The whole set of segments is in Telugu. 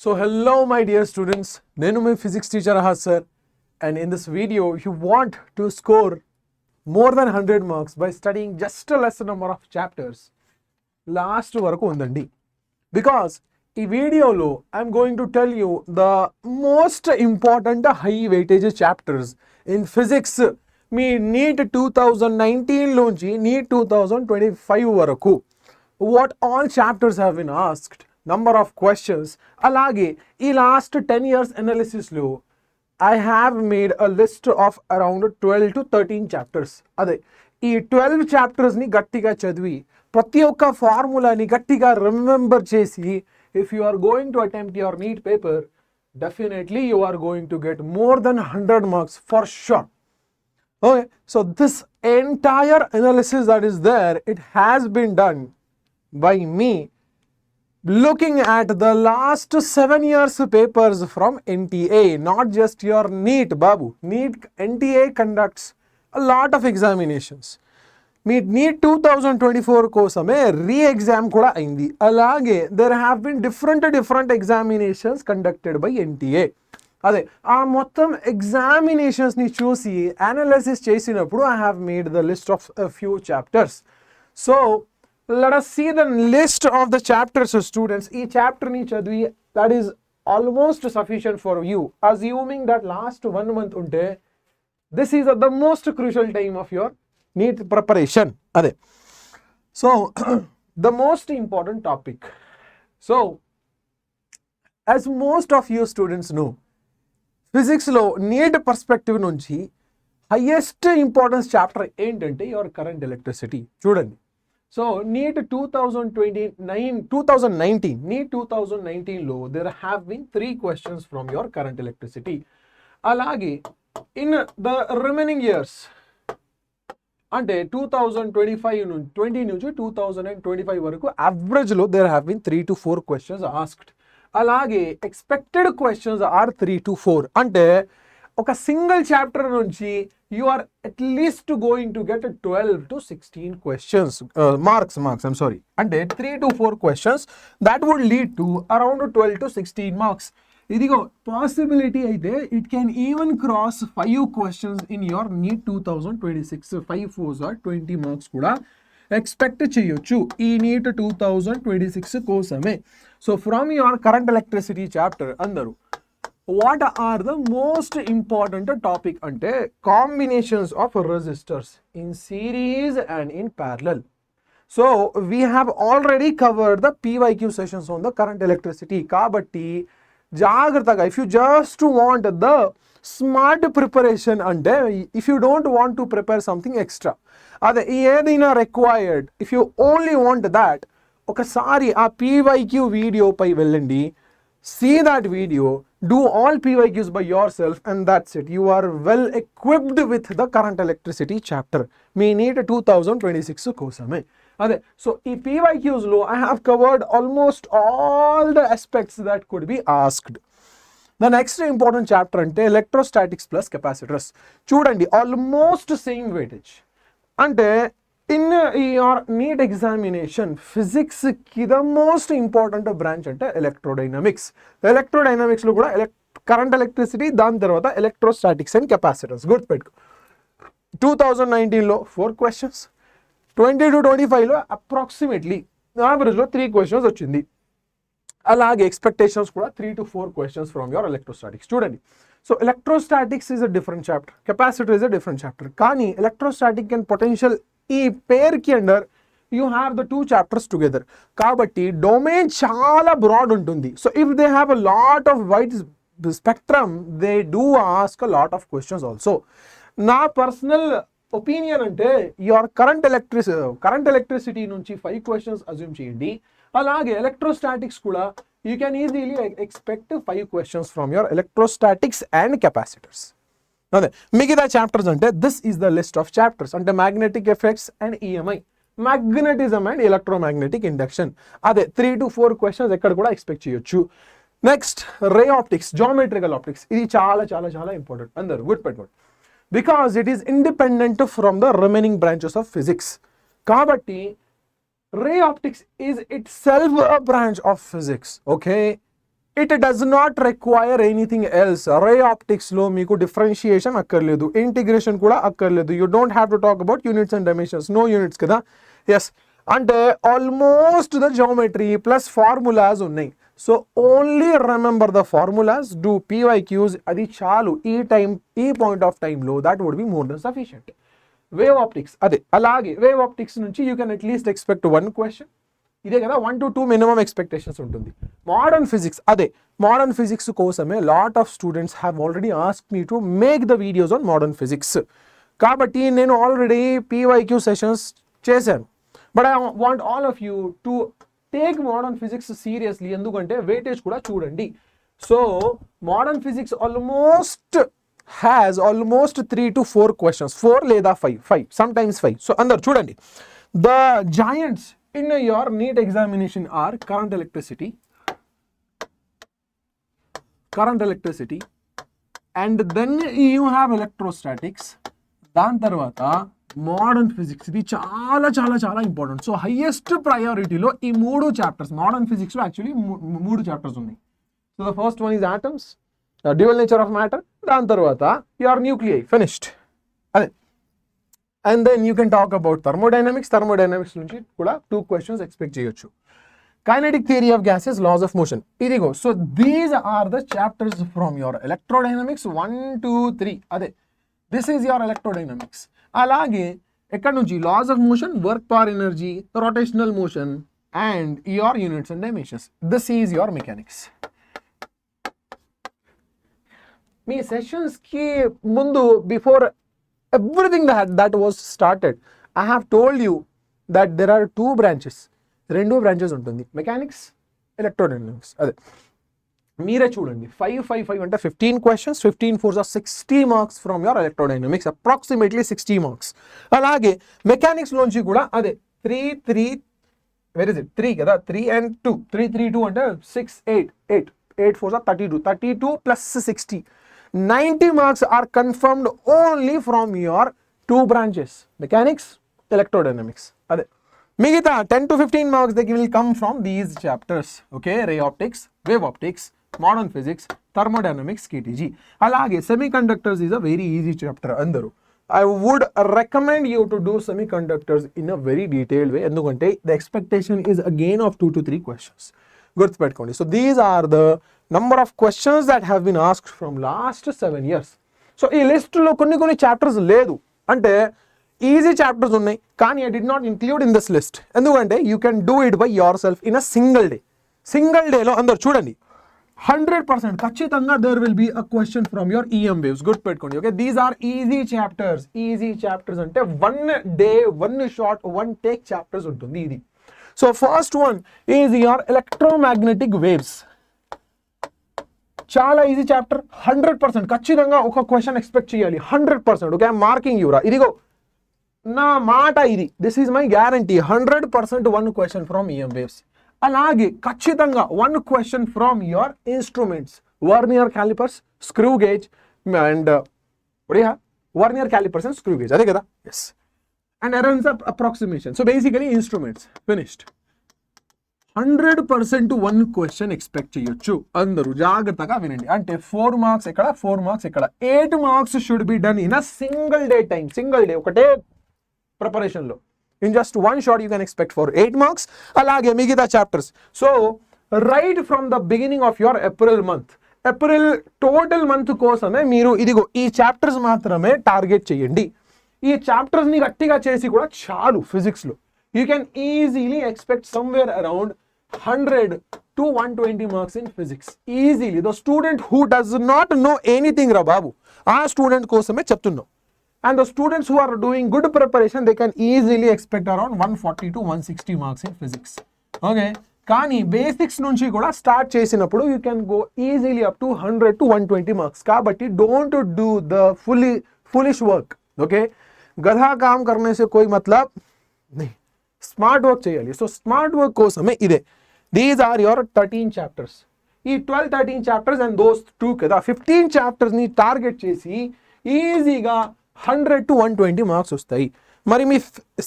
So hello my dear students, nenu my physics teacher Ahad sir, and in this video you want to score more than 100 marks by studying just a lesser number of chapters. Last varaku undandi. Because ఈ వీడియోలో I'm going to tell you the most important high weightage chapters in physics. Me NEET 2019 లోంచి NEET 2025 వరకు what all chapters have been asked, number of questions. అలాగే ఈ లాస్ట్ 10 years analysis లో I have made a list of around 12 to 13 chapters. అదే ఈ 12 chapters ని గట్టిగా చదివి ప్రతి ఒక్క ఫార్ములాని గట్టిగా రిమెంబర్ చేసి if you are going to attempt your NEET paper, definitely you are going to get more than 100 marks for sure. Okay, so this entire analysis that is there, it has been done by me looking at the last 7 years papers from NTA, not just your NEET, Babu. NTA conducts a lot of examinations. Me NEET 2024 కోసమే రీ-ఎగ్జామ్ కూడా అయింది. అలాగే there have been different examinations conducted by NTA. అదే ఆ మొత్తం ఎగ్జామినేషన్స్ని చూసి అనాలిసిస్ చేసినప్పుడు I have made the list of a few chapters. So let us see the list of the chapters, students. ఈ చాప్టర్ని చదివి that is almost sufficient for you, assuming that last 1 month ఉంటే this is the most crucial time of your NEET preparation. అదే so the most important topic. So as most of you students know, ఫిజిక్స్లో NEET పర్స్పెక్టివ్ నుంచి హైయెస్ట్ ఇంపార్టెన్స్ చాప్టర్ ఏంటంటే యువర్ కరెంట్ ఎలక్ట్రిసిటీ. చూడండి, so NEET 2019 NEET 2019లో there have been 3 questions from your current electricity. అలాగే in the remaining years అంటే 2020 నుంచి 2025 వరకు యావరేజ్లో there have been 3 to 4 questions asked. అలాగే ఎక్స్పెక్టెడ్ క్వశ్చన్స్ ఆర్ 3 to 4. అంటే ఒక సింగిల్ చాప్టర్ నుంచి you are at least going to get 12 to 16 questions marks I'm sorry, అంటే 3 to 4 questions that would lead to around 12 to 16 marks. ఇదిగో పాసిబిలిటీ అయితే it can even cross 5 questions in your NEET 2026. 5 4s are 20 marks కూడా ఎక్స్పెక్ట్ చేయొచ్చు ఈ NEET 2026 కోసమే. So from your current electricity chapter అందరూ what are the most important topic అంటే combinations of resistors in series and in parallel. So we have already covered the PYQ sessions on the current electricity. కాబట్టి జాగ్రత్తగా if you just want the smart preparation అంటే if you don't want to prepare something extra, అదే ఏదైనా required, if you only want that, ఒకసారి ఆ PYQ వీడియోపై వెళ్ళండి, see that video, do all PYQs by yourself, and that's it. You are well equipped with the current electricity chapter. Me NEET 2026 కోసమే. అదే సో ఈ PYQs లో I have covered almost all the aspects that could be asked. The next important chapter అంటే electrostatics plus capacitors. చూడండి, ఆల్మోస్ట్ సేమ్ weightage. అంటే ఇన్ యువర్ NEET ఎగ్జామినేషన్ ఫిజిక్స్కి ద మోస్ట్ ఇంపార్టెంట్ బ్రాంచ్ అంటే ఎలక్ట్రోడైనమిక్స్. ఎలక్ట్రోడైనమిక్స్లో కూడా కరెంట్ ఎలక్ట్రిసిటీ, దాని తర్వాత ఎలక్ట్రోస్టాటిక్స్ అండ్ కెపాసిటర్స్. గుర్తుపెట్టుకో, 2019లో 4 questions, 20 to 25లో అప్రాక్సిమేట్లీ యావరేజ్లో 3 questions వచ్చింది. అలాగే ఎక్స్పెక్టేషన్స్ కూడా 3 to 4 questions from your electrostatics. చూడండి, so electrostatics is a different chapter, capacitor is a different chapter. కానీ ఎలక్ట్రోస్టాటిక్ అండ్ పొటెన్షియల్ ఈ పేర్కి under you have the 2 chapters together. కాబట్టి డొమైన్ చాలా బ్రాడ్ ఉంటుంది. So if they have a lot of wide spectrum they do ask a lot of questions also. నా పర్సనల్ ఒపీనియన్ అంటే యువర్ కరెంట్ ఎలక్ట్రిసిటీ నుంచి 5 questions అజ్యూమ్ చేయండి. అలాగే ఎలక్ట్రోస్టాటిక్స్ కూడా you can easily expect 5 questions from your electrostatics and capacitors. అదే మిగతా చాప్టర్స్ అంటే this is the list of chapters. అంటే magnetic effects and EMI, magnetism and electromagnetic induction. అదే 3 to 4 questions ఎక్కడ కూడా ఎక్స్పెక్ట్ చేయొచ్చు. Next ray optics, geometrical optics. ఇది చాలా చాలా చాలా ఇంపార్టెంట్, అందరూ గుర్తుపెట్టుకోండి. Because it is independent from the remaining branches of physics. కాబట్టి ray optics is itself a branch of physics. Okay, it does not require anything else. Ray ఆప్టిక్స్లో మీకు డిఫరెన్షియేషన్ అక్కర్లేదు, ఇంటిగ్రేషన్ కూడా అక్కర్లేదు. You don't have to talk about units and dimensions, no units కదా. ఎస్, అంటే almost the geometry plus formulas ఉన్నాయి. So only remember the formulas, do PYQs, అది చాలు. ఈ పాయింట్ ఆఫ్ టైంలో that would be more than sufficient. Wave optics అదే, అలాగే వేవ్ ఆప్టిక్స్ నుంచి you can at least expect 1 question. ఇదే కదా 1 to 2 మినిమం ఎక్స్పెక్టేషన్స్ ఉంటుంది. మోడర్న్ ఫిజిక్స్ అదే, మోడర్న్ ఫిజిక్స్ కోసమే lot of students have already asked me to make the videos on modern physics. కాబట్టి నేను ఆల్రెడీ PYQ సెషన్స్ చేశాను. But I want all of you to take modern physics seriously, ఎందుకంటే వెయిటేజ్ కూడా చూడండి. So modern physics has almost 3 to 4 questions, 4 లేదా 5, sometimes 5. సో అందరు చూడండి, the giants in your NEET examination are current electricity, and then you have electrostatics, దాని తర్వాత మోడర్న్ ఫిజిక్స్. ఇది చాలా చాలా చాలా ఇంపార్టెంట్. సో హైయెస్ట్ ప్రయారిటీలో ఈ 3 చాప్టర్స్, మోడర్న్ ఫిజిక్స్లో యాక్చువల్లీ 3 చాప్టర్స్ ఉన్నాయి. So the first one is atoms, dual nature of matter, దాని తర్వాత యువర్ న్యూక్లియై, ఫినిష్డ్ అదే. And then you can talk about thermodynamics నుంచి కూడా 2 క్వశ్చన్స్ ఎక్స్పెక్ట్ చేయొచ్చు. Kinetic theory of gases, laws of motion, ఇదిగో. So these are the chapters from your electrodynamics 1, 2, 3 అదే. This is your electrodynamics. అలాగే ఎక్కడ నుంచి laws of motion, work power energy, rotational motion and your units and dimensions. This is your mechanics. మీ సెషన్స్కి ముందు, before everything that was started, I have told you that there are 2 branches. 2 branches ఉంటుంది, మెకానిక్స్, ఎలక్ట్రోడైనమిక్స్. అదే మీరే చూడండి, 5 అంటే 15 questions, 15 4s are 60 marks from your electrodynamics, approximately 60 marks. అలాగే మెకానిక్స్ లోంచి కూడా అదే 3 where is it 3 కదా, 3 and 2, 3 3 2 అంటే 6 8 4s are 32 plus 60, 90 marks are confirmed only from your 2 branches, mechanics, electrodynamics. అదే మిగతా 10 to 15 marks they will come from these chapters. Okay, ray optics, wave optics, modern physics, thermodynamics, KTG. అలాగే semiconductors is a very easy chapter. అందరూ I would recommend you to do semiconductors in a very detailed way, ఎందుకంటే the expectation is again of 2 to 3 questions. గుర్తుపెట్టుకోండి. So these are the number of questions that have been asked from last 7 years. So ఈ లిస్ట్లో కొన్ని చాప్టర్స్ లేదు అంటే ఈజీ చాప్టర్స్ ఉన్నాయి, కానీ I did not include in this list. ఎందుకంటే you can do it by yourself in a single డేలో. అందరు చూడండి, 100% ఖచ్చితంగా there will be a question from your EM waves. గుర్తుపెట్టుకోండి. Okay, these are easy chapters అంటే 1 day 1 shot 1 take చాప్టర్స్ ఉంటుంది ఇది. So first one is your electromagnetic waves. చాలా ఈజీ చాప్టర్, 100% ఖచ్చితంగా ఒక క్వశ్చన్ ఎక్స్పెక్ట్ చేయాలి, 100%. ఓకే, మార్కింగ్ యూరా, ఇదిగో నా మాట ఇది, this is my guarantee, 100% 1 question from EM waves. అలాగే ఖచ్చితంగా 1 question from your instruments, vernier callipers, screw gauge and vernier callipers and screw gauge, అదే కదా. Yes, and errors approximation. So basically instruments, finished. 100% 1 question expect చేయొచ్చు. అందరూ జాగ్రత్తగా వినండి. అంటే 4 marks ఎక్కడ, 4 marks ఎక్కడ, 8 marks should be done in a single day time. Single day, ఒకటే ప్రిపరేషన్ లో. In just 1 shot you can expect for 8 marks. అలాగే మిగతా chapters. So right from the beginning of your April total month కోసమే మీరు ఇదిగో ఈ చాప్టర్స్ మాత్రమే టార్గెట్ చేయండి. ఈ చాప్టర్స్ని గట్టిగా చేసి కూడా చాలు. ఫిజిక్స్లో you can easily expect somewhere around 100 to 120 marks in physics easily. The student who does not know anything రా బాబు, ఆ స్టూడెంట్ కోసమే చెప్తున్నాం. And the students who are doing good preparation they can easily expect around 140 to 160 marks in physics. Okay, కానీ బేసిక్స్ నుంచి కూడా స్టార్ట్ చేసినప్పుడు you can go easily up to 100 to 120 marks. కాబట్టి don't do the foolish work. Okay, గधा काम करने से कोई मतलब नहीं, స్మార్ట్ వర్క్ చేయాలి. సో స్మార్ట్ వర్క్ కోసమే ఇదే. These are your 13 chapters. ఈ 12-13 చాప్టర్స్ అండ్ దోస్ 2 కదా, 15 చాప్టర్స్ని టార్గెట్ చేసి ఈజీగా 100 to 120 మార్క్స్ వస్తాయి. మరి మీ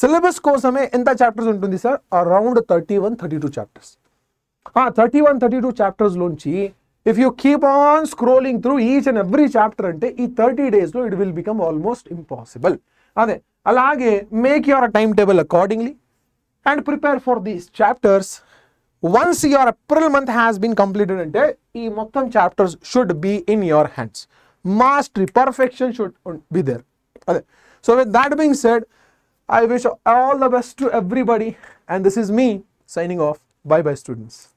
సిలబస్ కోసమే ఎంత చాప్టర్స్ ఉంటుంది sir? Around 31-32 chapters. 31-32 చాప్టర్స్లోంచి If you keep on scrolling through each and every chapter ante ee 30 days lo it will become almost impossible. Ade alage make your timetable accordingly and prepare for these chapters. Once your April month has been completed ante ee mottam chapters should be in your hands. Mastery, perfection should be there. Ade so with that being said, I wish all the best to everybody, and this is me signing off. Bye bye students.